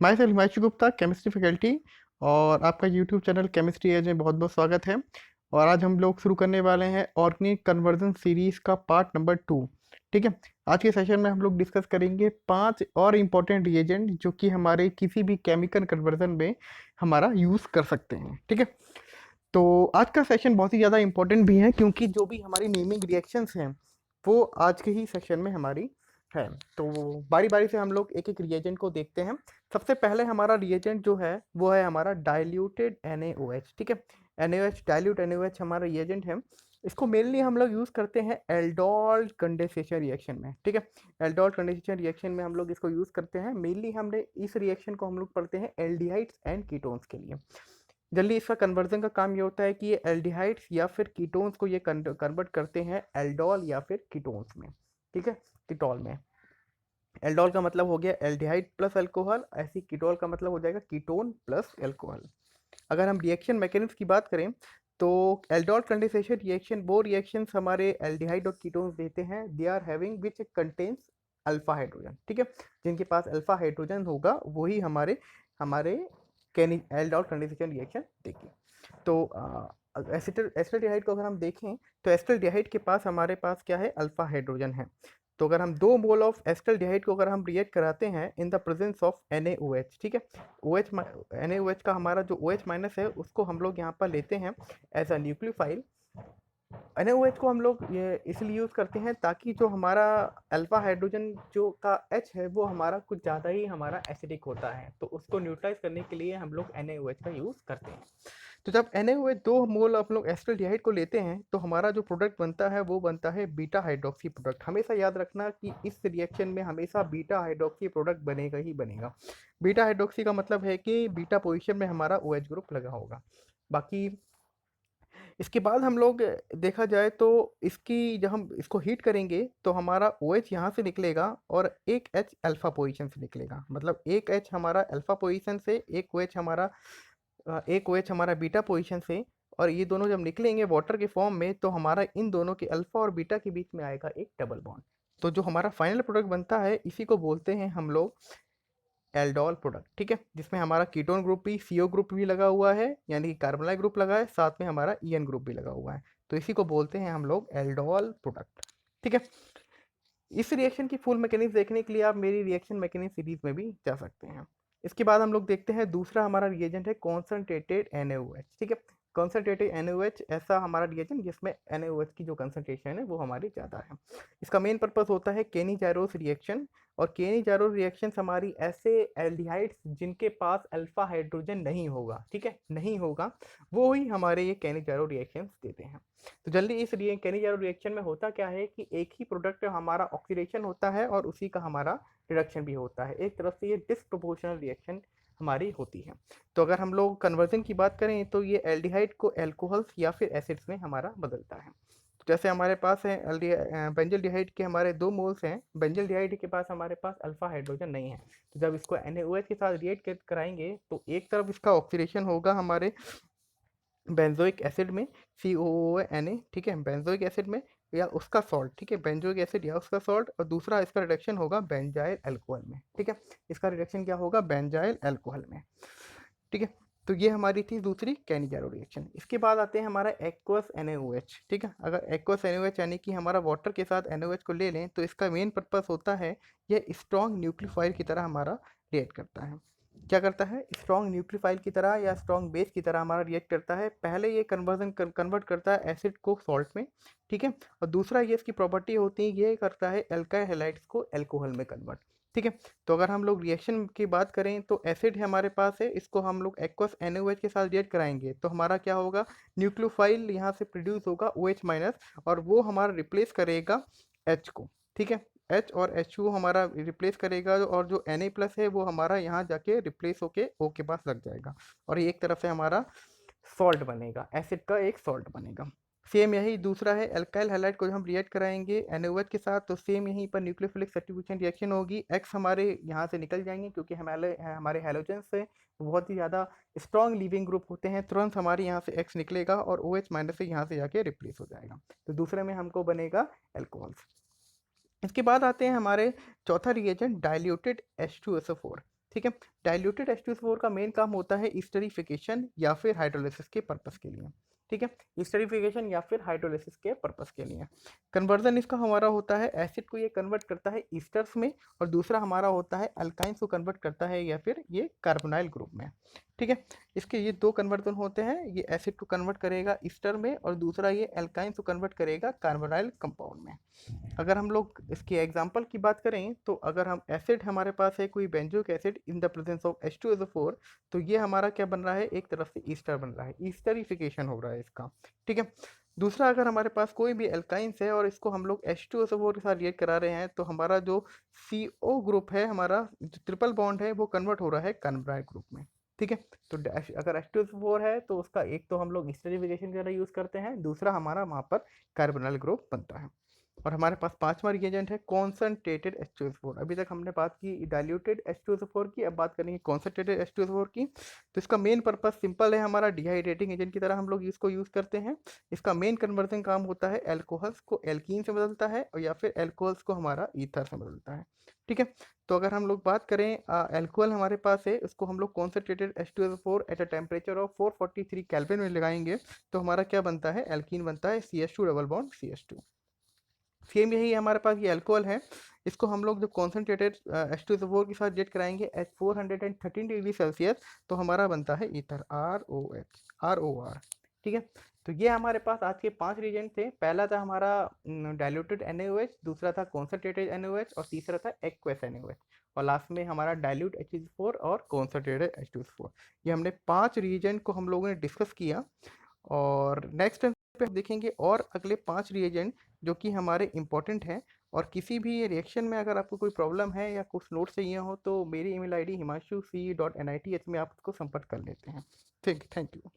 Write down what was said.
My self Himanshu Gupta, chemistry faculty. और आपका YouTube channel chemistry as में बहुत बहुत स्वागत है। और आज हम लोग शुरू करने वाले हैं ऑर्गेनिक कन्वर्जन सीरीज का पार्ट नंबर 2। ठीक है। आज के सेशन में हम लोग डिस्कस करेंगे 5 और इम्पोर्टेंट रिएजेंट जो कि हमारे किसी भी केमिकल कन्वर्जन में हमारा यूज़ कर सकते हैं। ठीक है। तो आज का सेशन बहुत ही ज़्यादा इम्पोर्टेंट भी है क्योंकि जो भी हमारी नेमिंग रिएक्शंस हैं वो आज के ही सेशन में हमारी है। तो बारी बारी से हम लोग एक एक रिएजेंट को देखते हैं। सबसे पहले हमारा रिएजेंट जो है वो है हमारा डाइल्यूटेड NaOH। ठीक है। NaOH, डाइल्यूट NaOH हमारा रिएजेंट है। इसको मेनली हम लोग यूज़ करते हैं एल्डोल कंडेंसेशन रिएक्शन में। ठीक है। एल्डोल कंडेंसेशन रिएक्शन में हम लोग इसको यूज़ करते हैं। मेनली हमने इस रिएक्शन को हम लोग पढ़ते हैं एल्डिहाइड्स एंड कीटोन्स के लिए। जल्दी इसका कन्वर्जन का काम ये होता है कि ये एल्डिहाइड्स या फिर कीटोन्स को ये कन्वर्ट करते हैं एल्डोल या फिर कीटोन्स में। ठीक है। कीटोल में एल्डोल का मतलब हो गया एल्डिहाइड प्लस अल्कोहल, ऐसी कीटोल का मतलब हो जाएगा कीटोन प्लस अल्कोहल। अगर हम रिएक्शन मैकेनिज्म की बात करें तो एल्डोल कंडेंसेशन रिएक्शन वो रिएक्शंस हमारे एल्डिहाइड और कीटोन्स देते हैं, they are having which contains alpha hydrogen. ठीक है। जिनके पास अल्फा हाइड्रोजन होगा वही हमारे हमारे एल्डोल कंडेंसेशन रिएक्शन देगी। तो एसिटाल्डिहाइड को अगर हम देखें तो एसिटाल्डिहाइड के पास हमारे पास क्या है, अल्फा हाइड्रोजन है। तो अगर हम 2 मोल ऑफ एसिटाल्डिहाइड को अगर हम रिएक्ट कराते हैं in the presence of NaOH, ठीक है, OH NaOH का हमारा जो OH माइनस है उसको हम लोग यहाँ पर लेते हैं एज अ न्यूक्लियोफाइल। NaOH को हम लोग ये इसलिए यूज़ करते हैं ताकि जो हमारा अल्फा हाइड्रोजन जो का H है वो हमारा कुछ ज़्यादा ही हमारा एसिडिक होता है, तो उसको न्यूट्रलाइज करने के लिए हम लोग NaOH का यूज़ करते हैं। तो जब NaOH 2 मोल हम लोग एसिटाल्डिहाइड को लेते हैं तो हमारा जो प्रोडक्ट बनता है वो बनता है बीटा हाइड्रोक्सी प्रोडक्ट। हमेशा याद रखना कि इस रिएक्शन में हमेशा बीटा हाइड्रोक्सी प्रोडक्ट बनेगा ही बनेगा। बीटा हाइड्रोक्सी का मतलब है कि बीटा पोजीशन में हमारा OH ग्रुप लगा होगा। बाकी इसके बाद हम लोग देखा जाए तो इसकी जब हम इसको हीट करेंगे तो हमारा OH यहाँ से निकलेगा और एक H अल्फा पोजीशन से निकलेगा। मतलब एक H हमारा अल्फा पोजीशन से, एक OH हमारा बीटा पोजीशन से। और ये दोनों जब निकलेंगे वाटर के फॉर्म में तो हमारा इन दोनों के अल्फा और बीटा के बीच में आएगा एक डबल बॉन्ड। तो जो हमारा फाइनल प्रोडक्ट बनता है इसी को बोलते हैं हम लोग एल्डोल प्रोडक्ट। ठीक है। जिसमें हमारा कीटोन ग्रुप भी, CO ग्रुप भी लगा हुआ है, यानी कि कार्बोनाइल ग्रुप लगा है, साथ में हमारा EN ग्रुप भी लगा हुआ है। तो इसी को बोलते हैं हम लोग एल्डोल प्रोडक्ट। ठीक है। इस रिएक्शन की फुल मैकेनिज्म देखने के लिए आप मेरी रिएक्शन मैकेनिज्म सीरीज में भी जा सकते हैं। इसके बाद हम लोग देखते हैं दूसरा हमारा रिएजेंट है कॉन्सनट्रेटेड NaOH। ठीक है। कॉन्सनट्रेटेड NaOH ऐसा हमारा रिएजेंट जिसमें NaOH की जो कंसंट्रेशन है वो हमारी ज़्यादा है। इसका मेन पर्पस होता है केनी-जाइरोस रिएक्शन। और केनी-जाइरोस रिएक्शंस हमारी ऐसे एल्डिहाइड्स जिनके पास अल्फा हाइड्रोजन नहीं होगा, ठीक है, नहीं होगा, वो ही हमारे ये केनी-जाइरो रिएक्शंस देते हैं। तो जल्दी इस केनी-जाइरो रिएक्शन में होता क्या है कि एक ही प्रोडक्ट हमारा ऑक्सीडेशन होता है और उसी का हमारा रिडक्शन भी होता है। एक तरफ से ये डिसप्रोपोर्शनल रिएक्शन हमारी होती है। तो अगर हम लोग कन्वर्जन की बात करें तो ये एल्डिहाइड को अल्कोहल्स या फिर एसिड्स में हमारा बदलता है। तो जैसे हमारे पास है बेंजल्डिहाइड के हमारे 2 मोल्स हैं। बेंजल्डिहाइड के पास हमारे पास अल्फा हाइड्रोजन नहीं है। तो जब इसको NaOH के साथ रिएक्ट कराएंगे तो एक तरफ इसका ऑक्सीडेशन होगा हमारे बेंजोइक एसिड में, COONA। ठीक है, बेंजोइक एसिड में या उसका सॉल्ट। ठीक है, बेंजोइक एसिड या उसका सॉल्ट। और दूसरा इसका रिडक्शन होगा बेंजाइल अल्कोहल में। ठीक है। इसका रिडक्शन क्या होगा, बेंजाइल अल्कोहल में। ठीक है। तो ये हमारी थी दूसरी केनी-जाइरो रिएक्शन। इसके बाद आते हैं हमारा एक्वस NaOH। ठीक है। अगर एक्वस NaOH यानी कि हमारा वाटर के साथ NaOH को ले लें तो इसका मेन पर्पस होता है ये स्ट्रॉन्ग न्यूक्लियोफाइल की तरह हमारा रिएक्ट करता है। क्या करता है, स्ट्रॉन्ग न्यूक्लियोफाइल की तरह या स्ट्रॉन्ग बेस की तरह हमारा रिएक्ट करता है। पहले ये कन्वर्ट करता है एसिड को सॉल्ट में। ठीक है। और दूसरा ये इसकी प्रॉपर्टी होती है, ये करता है एल्काइल हैलाइड्स को अल्कोहल में कन्वर्ट। ठीक है। तो अगर हम लोग रिएक्शन की बात करें तो एसिड हमारे पास है, इसको हम लोग एक्वस NaOH के साथ रिएक्ट कराएंगे तो हमारा क्या होगा, न्यूक्लियोफाइल यहाँ से प्रोड्यूस होगा OH माइनस, और वो हमारा रिप्लेस करेगा H को। ठीक है। H और HO हमारा रिप्लेस करेगा और जो Na प्लस है वो हमारा यहाँ जाके रिप्लेस होके O के पास लग जाएगा और ये एक तरफ से हमारा सॉल्ट बनेगा, एसिड का एक सॉल्ट बनेगा। सेम यही दूसरा है एल्काइल हैलाइड को हम रिएक्ट कराएंगे NaOH के साथ तो सेम यहीं पर न्यूक्लियोफिलिक सब्स्टिट्यूशन रिएक्शन होगी। X हमारे यहाँ से निकल जाएंगे क्योंकि हमारे हैलोजन से बहुत ही ज़्यादा स्ट्रॉन्ग लीविंग ग्रुप होते हैं, तुरंत हमारे यहाँ से X निकलेगा और OH माइनस से यहाँ से जाके रिप्लेस हो जाएगा। तो दूसरे में हमको बनेगा एल्कोहल्स। इसके बाद आते हैं हमारे चौथा रिएजेंट डाइल्यूटेड H2SO4। ठीक है। डाइल्यूटेड H2SO4 का मेन काम होता है स्टरीफिकेशन या फिर हाइड्रोलिसिस के पर्पस के लिए। ठीक है, स्टरीफिकेशन या फिर हाइड्रोलिसिस के पर्पस के लिए। कन्वर्जन इसका हमारा होता है, एसिड को ये कन्वर्ट करता है ईस्टर्स में, और दूसरा हमारा होता है अल्काइंस को कन्वर्ट करता है या फिर ये कार्बोनाइल ग्रुप में। ठीक है, इसके ये दो कन्वर्जन होते हैं, ये एसिड को कन्वर्ट करेगा ईस्टर में और दूसरा ये अल्काइंस को कन्वर्ट करेगा कार्बोनाइल कंपाउंड में। अगर हम लोग इसके एग्जांपल की बात करें तो अगर हम एसिड हमारे पास है कोई benzoic acid in the presence of H2SO4, तो ये हमारा क्या बन रहा है, एक तरफ से ईस्टर बन रहा है, ईस्टरिफिकेशन हो रहा है इसका। ठीक है, दूसरा अगर हमारे पास कोई भी एल्काइंस है और इसको हम लोग H2SO4 के साथ रिएक्ट करा रहे हैं तो हमारा जो CO ग्रुप है, हमारा जो ट्रिपल बॉन्ड है, वो कन्वर्ट हो रहा है कार्बोनाइल ग्रुप में। ठीक है, तो अगर H2SO4 है तो उसका एक तो हम लोग स्टरीफिकेशन के लिए यूज़ करते हैं, दूसरा हमारा वहाँ पर कार्बोनाइल ग्रुप बनता है। और हमारे पास पांचवा रिएजेंट है कॉन्सनट्रेटेड H2SO4। अभी तक हमने बात की डाइल्यूटेड H2SO4 की, अब बात करेंगे कॉन्सनट्रेटेड H2SO4 की। तो इसका मेन पर्पस सिंपल है, हमारा डिहाइड्रेटिंग एजेंट की तरह हम लोग इसको यूज़ करते हैं। इसका मेन कन्वर्जन काम होता है, एल्कोहल्स को एल्कीन से बदलता है और या फिर एल्कोहल्स को हमारा ईथर से बदलता है। ठीक है, तो अगर हम लोग बात करें एल्कोहल हमारे पास है, उसको हम लोग concentrated H2SO4 at a temperature of 443 kelvin में लगाएंगे तो हमारा क्या बनता है, एल्कीन बनता है, CH2 double bond CH2। Same यही हमारे पास ये अल्कोहल है, इसको हम लोग जब कॉन्सेंट्रेटेड H2SO4 के साथ रिएक्ट कराएंगे एट 413 डिग्री सेल्सियस तो हमारा बनता है ईथर, ROR। ठीक है, तो ये हमारे पास आज के 5 रिएजेंट थे। पहला था हमारा डाइल्यूटेड NaOH, दूसरा था कॉन्सेंट्रेटेड NaOH और तीसरा था एक्वस NaOH, और लास्ट में हमारा डाइल्यूट H2SO4 और कॉन्सेंट्रेटेड H2SO4। ये हमने 5 रिएजेंट को हम लोगों ने डिस्कस किया, और नेक्स्ट टाइम पे हम देखेंगे और अगले 5 रिएजेंट जो कि हमारे इंपॉर्टेंट हैं। और किसी भी रिएक्शन में अगर आपको कोई प्रॉब्लम है या कुछ नोट चाहिए हो तो मेरी email ID himanshu.c.nith में आप उसको संपर्क कर लेते हैं। ठीक, थैंक यू।